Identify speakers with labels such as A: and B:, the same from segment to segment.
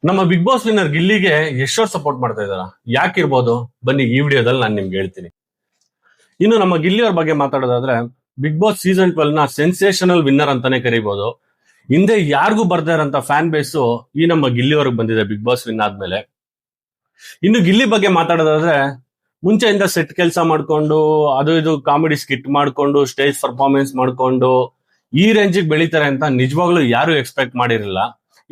A: ನಮ್ಮ big boss winner ಗಿಲ್ಲಿಗೆ ಎಷ್ಟೋರ್ support ಮಾಡ್ತಾ ಇದಾರ, ಯಾಕಿರ್ಬೋದು ಬನ್ನಿ ಈ ವಿಡಿಯೋದಲ್ಲಿ ನಾನು ನಿಮ್ಗೆ ಹೇಳ್ತೀನಿ. ಇನ್ನು ನಮ್ಮ ಗಿಲ್ಲಿ ಅವ್ರ ಬಗ್ಗೆ ಮಾತಾಡೋದಾದ್ರೆ, ಬಿಗ್ ಬಾಸ್ ಸೀಸನ್ 12 ನ ಸೆನ್ಸೇಷನಲ್ ವಿನ್ನರ್ ಅಂತಾನೆ ಕರಿಬಹುದು. ಹಿಂದೆ ಯಾರಿಗೂ ಬರ್ದೇ ಇರೋಂತ ಫ್ಯಾನ್ ಬೇಸು ಈ ನಮ್ಮ ಗಿಲ್ಲಿ ಅವ್ರಿಗೆ ಬಂದಿದೆ ಬಿಗ್ ಬಾಸ್ ವಿನ್ ಆದ್ಮೇಲೆ. ಇನ್ನು ಗಿಲ್ಲಿ ಬಗ್ಗೆ ಮಾತಾಡೋದಾದ್ರೆ, ಮುಂಚೆಯಿಂದ ಸೆಟ್ ಕೆಲಸ ಮಾಡ್ಕೊಂಡು ಅದು ಇದು ಕಾಮಿಡಿ ಸ್ಕಿಟ್ ಮಾಡ್ಕೊಂಡು ಸ್ಟೇಜ್ ಪರ್ಫಾರ್ಮೆನ್ಸ್ ಮಾಡ್ಕೊಂಡು ಈ ರೇಂಜಿಗೆ ಬೆಳಿತಾರೆ ಅಂತ ನಿಜವಾಗ್ಲೂ ಯಾರು ಎಕ್ಸ್ಪೆಕ್ಟ್ ಮಾಡಿರಲಿಲ್ಲ.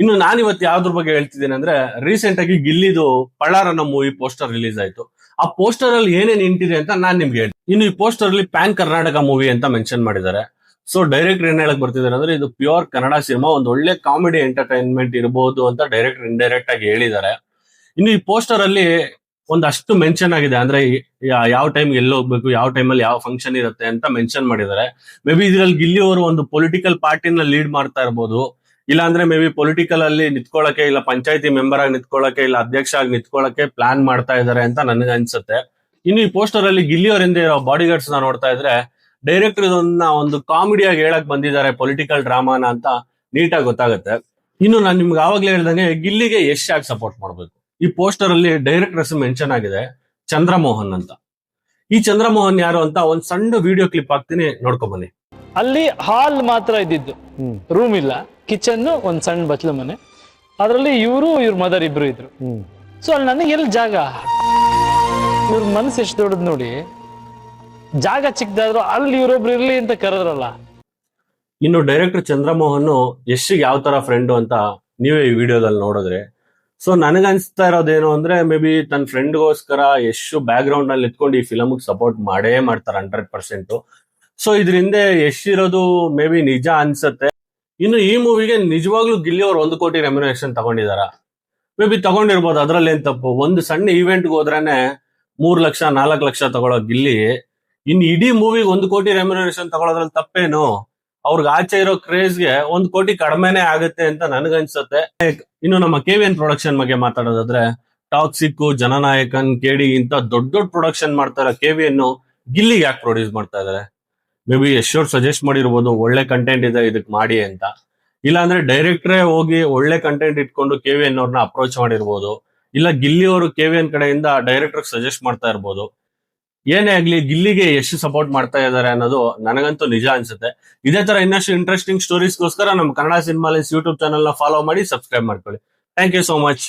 A: ಇನ್ನು ನಾನು ಇವತ್ತು ಯಾವ್ದ್ರ ಬಗ್ಗೆ ಹೇಳ್ತಿದ್ದೀನಿ ಅಂದ್ರೆ, ರೀಸೆಂಟ್ ಆಗಿ ಗಿಲ್ಲಿದು ಪಳ್ಳಾರ್ ಅನ್ನೋ ಮೂವಿ ಪೋಸ್ಟರ್ ರಿಲೀಸ್ ಆಯ್ತು. ಆ ಪೋಸ್ಟರ್ ಅಲ್ಲಿ ಏನೇನ್ ಇಂಟಿದೆ ಅಂತ ನಾನ್ ನಿಮ್ಗೆ ಹೇಳ್ತೀನಿ. ಇನ್ನು ಈ ಪೋಸ್ಟರ್ ಅಲ್ಲಿ ಪ್ಯಾನ್ ಕರ್ನಾಟಕ ಮೂವಿ ಅಂತ ಮೆನ್ಷನ್ ಮಾಡಿದ್ದಾರೆ. ಸೊ ಡೈರೆಕ್ಟರ್ ಏನ್ ಹೇಳಕ್ ಬರ್ತಿದ್ದಾರೆ ಅಂದ್ರೆ, ಇದು ಪ್ಯೂರ್ ಕನ್ನಡ ಸಿನಿಮಾ, ಒಂದು ಒಳ್ಳೆ ಕಾಮಿಡಿ ಎಂಟರ್ಟೈನ್ಮೆಂಟ್ ಇರಬಹುದು ಅಂತ ಡೈರೆಕ್ಟರ್ ಇಂಡೈರೆಕ್ಟ್ ಆಗಿ ಹೇಳಿದ್ದಾರೆ. ಇನ್ನು ಈ ಪೋಸ್ಟರ್ ಅಲ್ಲಿ ಒಂದಷ್ಟು ಮೆನ್ಷನ್ ಆಗಿದೆ, ಅಂದ್ರೆ ಯಾವ ಟೈಮ್ ಎಲ್ಲಿ ಹೋಗ್ಬೇಕು, ಯಾವ ಟೈಮಲ್ಲಿ ಯಾವ ಫಂಕ್ಷನ್ ಇರುತ್ತೆ ಅಂತ ಮೆನ್ಷನ್ ಮಾಡಿದ್ದಾರೆ. ಮೇ ಬಿ ಇದ್ರಲ್ಲಿ ಗಿಲ್ಲಿ ಅವರು ಒಂದು ಪೊಲಿಟಿಕಲ್ ಪಾರ್ಟಿನ ಲೀಡ್ ಮಾಡ್ತಾ ಇರ್ಬೋದು, ಇಲ್ಲ ಅಂದ್ರೆ ಮೇ ಬಿ ಪೊಲಿಟಿಕಲ್ ಅಲ್ಲಿ ನಿಂತ್ಕೊಳ್ಳಕ್ಕೆ, ಇಲ್ಲ ಪಂಚಾಯತಿ ಮೆಂಬರ್ ಆಗಿ ನಿಂತ್ಕೊಳ್ಳಕ್ಕೆ, ಇಲ್ಲ ಅಧ್ಯಕ್ಷ ಆಗಿ ನಿಂತ್ಕೊಳ್ಳಕ್ಕೆ ಪ್ಲಾನ್ ಮಾಡ್ತಾ ಇದ್ದಾರೆ ಅಂತ ನನಗೆ ಅನ್ಸುತ್ತೆ. ಇನ್ನು ಈ ಪೋಸ್ಟರ್ ಅಲ್ಲಿ ಗಿಲ್ಲಿ ಅವರಿಂದ ಇರೋ ಬಾಡಿ ಗಾರ್ಡ್ಸ್ ನ ನೋಡ್ತಾ ಇದ್ರೆ, ಡೈರೆಕ್ಟರ್ ಇದನ್ನ ಒಂದು ಕಾಮಿಡಿಯಾಗಿ ಹೇಳಕ್ ಬಂದಿದ್ದಾರೆ, ಪೊಲಿಟಿಕಲ್ ಡ್ರಾಮಾನ ಅಂತ ನೀಟಾಗಿ ಗೊತ್ತಾಗುತ್ತೆ. ಇನ್ನು ನಾನು ನಿಮ್ಗೆ ಆವಾಗ್ಲೇ ಹೇಳ್ದಂಗೆ ಗಿಲ್ಲಿಗೆ ಯಶ್ ಆಗಿ ಸಪೋರ್ಟ್ ಮಾಡ್ಬೇಕು. ಈ ಪೋಸ್ಟರ್ ಅಲ್ಲಿ ಡೈರೆಕ್ಟರ್ ಹೆಸರು ಮೆನ್ಷನ್ ಆಗಿದೆ, ಚಂದ್ರಮೋಹನ್ ಅಂತ. ಈ ಚಂದ್ರಮೋಹನ್ ಯಾರು ಅಂತ ಒಂದ್ ಸಣ್ಣ ವಿಡಿಯೋ ಕ್ಲಿಪ್ ಹಾಕ್ತೀನಿ, ನೋಡ್ಕೊಂಡ್ ಬನ್ನಿ.
B: ಅಲ್ಲಿ ಹಾಲ್ ಮಾತ್ರ ಇದ್ದಿದ್ದು, ರೂಮ್ ಇಲ್ಲ, ಕಿಚನ್, ಒಂದ್ ಸಣ್ಣ ಬಚ್ಲು ಮನೆ. ಅದ್ರಲ್ಲಿ ಇವ್ರ ಮದರ್ ಇಬ್ರು ಇದ್ರು. ಸೊ ಅಲ್ಲಿ ನನಗೆ ಎಲ್ಲಿ ಜಾಗ, ಇವ್ರ ಮನಸ್ಸು ಎಷ್ಟು ದೊಡ್ಡದ್ ನೋಡಿ. ಜಾಗ ಚಿಕ್ಕದಾದ್ರು ಅಲ್ಲಿ ಇವ್ರೊಬ್ರು ಇರ್ಲಿ ಅಂತ ಕರೆದ್ರಲ್ಲ.
A: ಇನ್ನು ಡೈರೆಕ್ಟರ್ ಚಂದ್ರಮೋಹನ್ ಯಶ್ ಯಾವ ತರ ಫ್ರೆಂಡ್ ಅಂತ ನೀವೇ ಈ ವಿಡಿಯೋದಲ್ಲಿ ನೋಡಿದ್ರೆ, ಸೊ ನನಗನ್ಸ್ತಾ ಇರೋದೇನು ಅಂದ್ರೆ, ಮೇ ಬಿ ತನ್ನ ಫ್ರೆಂಡ್ಗೋಸ್ಕರ ಯಶ್ ಬ್ಯಾಕ್ ಗ್ರೌಂಡ್ ನಲ್ಲಿ ಇಟ್ಕೊಂಡು ಈ ಫಿಲಮ್ ಸಪೋರ್ಟ್ ಮಾಡೇ ಮಾಡ್ತಾರೆ 100%. ಸೊ ಇದರಿಂದ ಯಶ್ ಇರೋದು ಮೇ ಬಿ ನಿಜ ಅನ್ಸತ್ತೆ. ಇನ್ನು ಈ ಮೂವಿಗೆ ನಿಜವಾಗ್ಲೂ ಗಿಲ್ಲಿ ಅವ್ರು 1 ಕೋಟಿ ರೆಮ್ಯುನರೇಷನ್ ತಗೊಂಡಿದಾರ. ಮೇ ಬಿ ತಗೊಂಡಿರ್ಬೋದು, ಅದ್ರಲ್ಲಿ ಏನ್ ತಪ್ಪು. ಒಂದು ಸಣ್ಣ ಇವೆಂಟ್ಗೆ ಹೋದ್ರೇನೆ 3 ಲಕ್ಷ 4 ಲಕ್ಷ ತಗೊಳ್ಳೋ ಗಿಲ್ಲಿ, ಇನ್ನು ಇಡೀ ಮೂವಿಗೆ 1 ಕೋಟಿ ರೆಮ್ಯುನರೇಷನ್ ತಗೊಳ್ಳೋದ್ರಲ್ಲಿ ತಪ್ಪೇನು? ಅವ್ರಿಗೆ ಆಚೆ ಇರೋ ಕ್ರೇಜ್ಗೆ 1 ಕೋಟಿ ಕಡಿಮೆನೆ ಆಗುತ್ತೆ ಅಂತ ನನ್ಗನ್ಸುತ್ತೆ. ಇನ್ನು ನಮ್ಮ KVN ಪ್ರೊಡಕ್ಷನ್ ಬಗ್ಗೆ ಮಾತಾಡೋದಾದ್ರೆ, ಟಾಕ್ಸಿಕ್, ಜನನಾಯಕನ್, KD ಇಂತ ದೊಡ್ಡ ದೊಡ್ಡ ಪ್ರೊಡಕ್ಷನ್ ಮಾಡ್ತಾರೆ. KVN ಗಿಲ್ಲಿಗೆ ಯಾಕೆ ಪ್ರೊಡ್ಯೂಸ್ ಮಾಡ್ತಾ ಇದಾರೆ? ಮೇ ಬಿ ಯಶ್ ಅವ್ರು ಸಜೆಸ್ಟ್ ಮಾಡಿರ್ಬೋದು, ಒಳ್ಳೆ ಕಂಟೆಂಟ್ ಇದೆ ಇದಕ್ ಮಾಡಿ ಅಂತ. ಇಲ್ಲ ಅಂದ್ರೆ ಡೈರೆಕ್ಟ್ರೇ ಹೋಗಿ ಒಳ್ಳೆ ಕಂಟೆಂಟ್ ಇಟ್ಕೊಂಡು KVN ಅವ್ರನ್ನ ಅಪ್ರೋಚ್ ಮಾಡಿರ್ಬೋದು, ಇಲ್ಲ ಗಿಲ್ಲಿ ಅವರು KVN ಕಡೆಯಿಂದ ಡೈರೆಕ್ಟರ್ ಸಜೆಸ್ಟ್ ಮಾಡ್ತಾ ಇರ್ಬೋದು. ಏನೇ ಆಗ್ಲಿ, ಗಿಲ್ಲಿಗೆ ಎಷ್ಟು ಸಪೋರ್ಟ್ ಮಾಡ್ತಾ ಇದಾರೆ ಅನ್ನೋದು ನನಗಂತೂ ನಿಜ ಅನ್ಸುತ್ತೆ. ಇದೇ ತರ ಇನ್ನಷ್ಟು ಇಂಟ್ರೆಸ್ಟಿಂಗ್ ಸ್ಟೋರೀಸ್ಗೋಸ್ಕರ ನಮ್ಮ ಕನ್ನಡ ಸಿನಿಮಾ ಯೂಟ್ಯೂಬ್ ಚಾನಲ್ ನ ಫಾಲೋ ಮಾಡಿ, ಸಬ್ಸ್ಕ್ರೈಬ್ ಮಾಡ್ಕೊಳ್ಳಿ. Thank you so much.